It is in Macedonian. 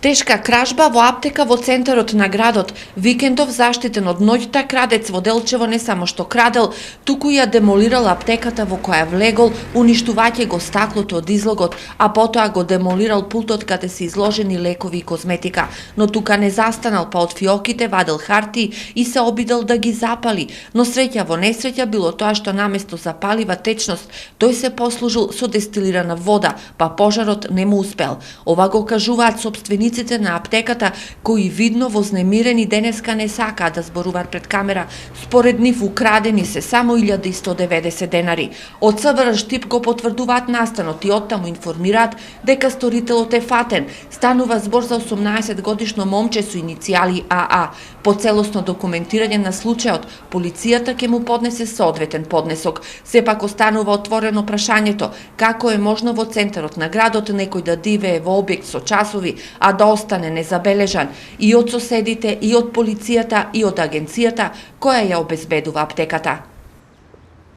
Тешка кражба во аптека во центарот на градот. Викендов заштитен од ноќта крадец во Делчево не само што крадел, туку ја демолирал аптеката во која влегол, уништувајќи го стаклото од излогот, а потоа го демолирал пултот каде се изложени лекови и козметика. Но тука не застанал, па од фиоките вадел хартии и се обидел да ги запали. Но среќа во несреќа било тоа што наместо запалива течност, тој се послужил со дестилирана вода, па пожарот не му успел. Ова го кажуваат собствениците на аптеката, кои видно вознемирени денеска не сакаат да зборуваат пред камера. Според нив украдени се само 1190 денари. Од СВР Штип го потврдуваат настанот и оттаму информираат дека сторителот е фатен. Станува збор за 18 годишно момче со иницијали АА. По целосно документирање на случајот, полицијата ќе му поднесе соодветен поднесок. Сепак останува отворено прашањето како е можно во центарот на градот некој да дивее во објект со часови, а да остане незабележан и од соседите, и од полицијата, и од агенцијата која ја обезбедува аптеката.